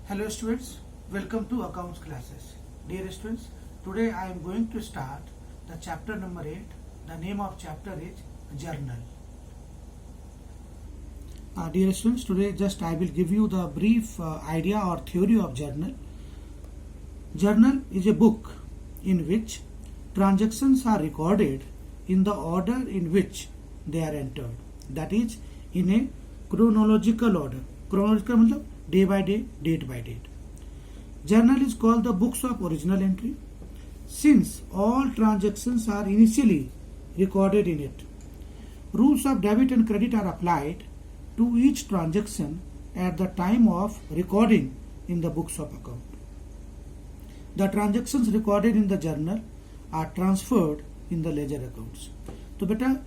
Hello students, welcome to accounts classes. Dear students, today I am going to start the chapter number 8. The name of chapter is Journal. Dear students, today just I will give you the brief idea or theory of journal. Journal is a book in which transactions are recorded in the order in which they are entered. That is in a chronological order. Chronological मतलब day by day, date by date. Journal is called the books of original entry since all transactions are initially recorded in it. Rules of debit and credit are applied to each transaction at the time of recording in the books of account. The transactions recorded in the journal are transferred in the ledger accounts. So beta,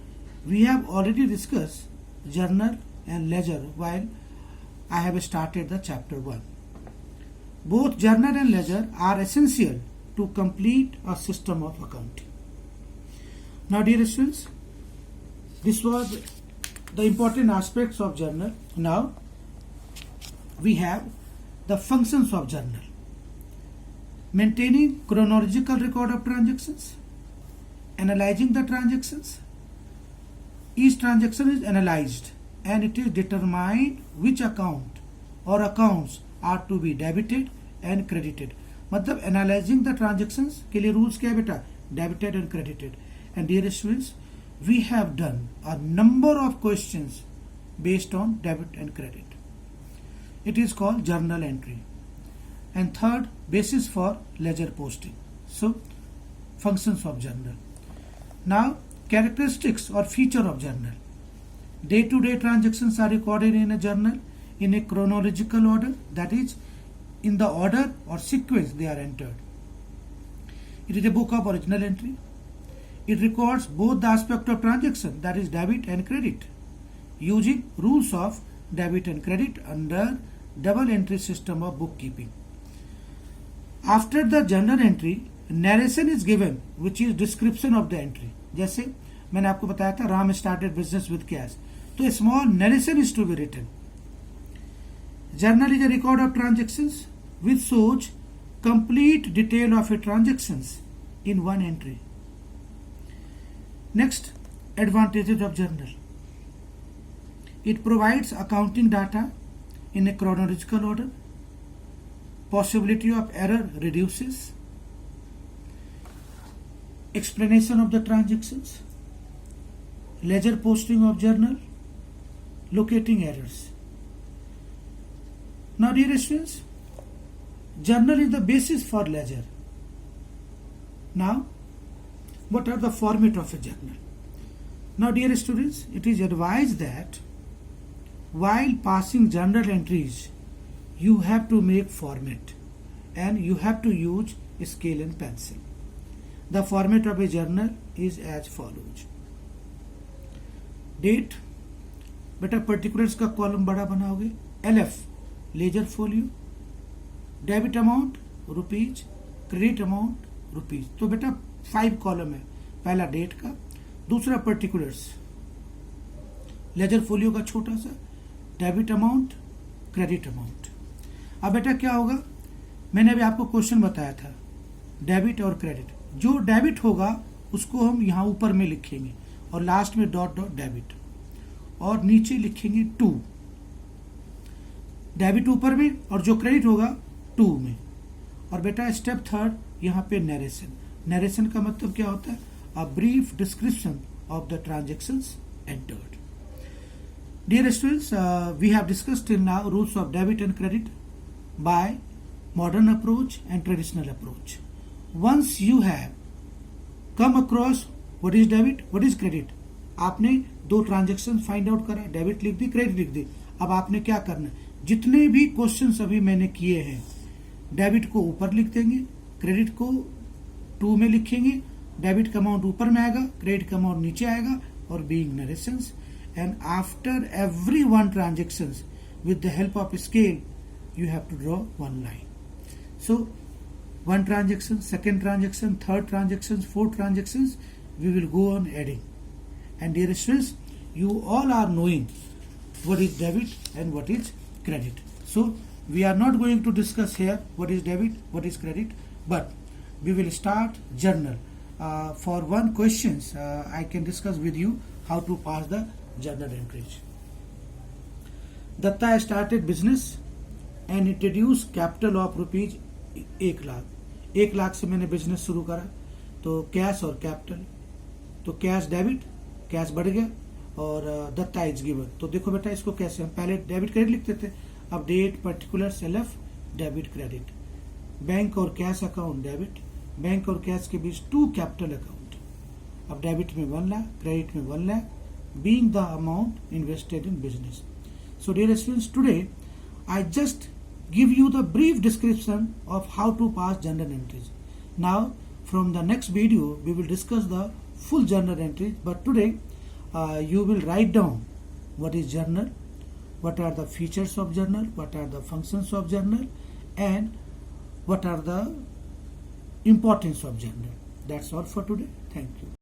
we have already discussed journal and ledger while I have started the chapter 1. Both journal and ledger are essential to complete a system of accounting. Now dear students, this was the important aspects of journal. Now we have the functions of journal. Maintaining chronological record of transactions, analyzing the transactions. Each transaction is analyzed and it is determined which account or accounts are to be debited and credited. मतलब analyzing the transactions के लिए rules क्या है बेटा? Debited and credited. And dear students, we have done a number of questions based on debit and credit. It is called journal entry. And third, basis for ledger posting. So, functions of journal. Now, characteristics or feature of journal. Day-to-day transactions are recorded in a journal in a chronological order, that is, in the order or sequence they are entered. It is a book of original entry. It records both the aspect of transaction, that is debit and credit, using rules of debit and credit under double entry system of bookkeeping. After the journal entry, narration is given, which is description of the entry. जैसे मैंने आपको बताया था Ram started business with cash. तो a small narration is to be written. Journal is a record of transactions which shows complete detail of a transactions in one entry. Next, advantages of journal. It provides accounting data in a chronological order. Possibility of error reduces. Explanation of the transactions. Ledger posting of journal. Locating errors. Now dear students, journal is the basis for ledger. Now, what are the format of a journal? Now dear students, it is advised that while passing journal entries, you have to make format and you have to use scale and pencil. The format of a journal is as follows. Date, बेटा particulars का column बड़ा बनाओगे. LF ledger folio, debit amount rupees, credit amount rupees. तो बेटा 5 column है. पहला date का, दूसरा पर्टिकुलर्स लेजर फोलियो का छोटा सा, डेबिट अमाउंट, क्रेडिट अमाउंट. अब बेटा क्या होगा, मैंने अभी आपको क्वेश्चन बताया था डेबिट और क्रेडिट. जो डेबिट होगा उसको हम यहाँ ऊपर में लिखेंगे और लास्ट में डॉट डॉट डेबिट और नीचे लिखेंगे 2. डेबिट ऊपर में और जो क्रेडिट होगा 2 में. और बेटा स्टेप थर्ड यहाँ पे नरेशन. नरेशन का मतलब क्या होता है? A brief description of the transactions entered. Dear students, we have discussed till now rules of debit and credit by modern approach and traditional approach. Once you have come across what is debit, what is credit, आपने 2 transaction find out करा, debit लिख दी, credit लिख दी. अब आपने क्या करना, जितने भी क्वेश्चन अभी मैंने किए हैं, डेबिट को ऊपर लिख देंगे, क्रेडिट को 2 में लिखेंगे, डेबिट का अमाउंट ऊपर में आएगा, क्रेडिट का अमाउंट नीचे आएगा, और being narrations. And after every one transaction with the help of scale you have to draw one line. So, one transaction, second transaction, third transactions, fourth transactions, we will go on adding. And dear students, you all are knowing what is debit and what is credit. So We are not going to discuss here what is debit, what is credit, but we will start journal. For one questions, I can discuss with you how to pass the journal entries. Datta started business and introduced capital of rupees 1 lakh. 1 lakh से मैंने business शुरू करा, तो cash और capital, तो cash debit, cash बढ़ गया और दत्ता इज गिवन. तो देखो बेटा इसको कैसे, हम पहले डेबिट क्रेडिट लिखते थे, अब date particular self debit credit. Bank और कैश अकाउंट डेबिट, बैंक और कैश के बीच 2 कैपिटल अकाउंट. अब डेबिट में 1 लाख, क्रेडिट में 1 lakh, being the amount invested in business. So dear students, today I just give you the brief description of how to pass journal entries. Now from the next video we will discuss the full journal entries, but today you will write down what is journal, what are the features of journal, what are the functions of journal, and what are the importance of journal. That's all for today. Thank you.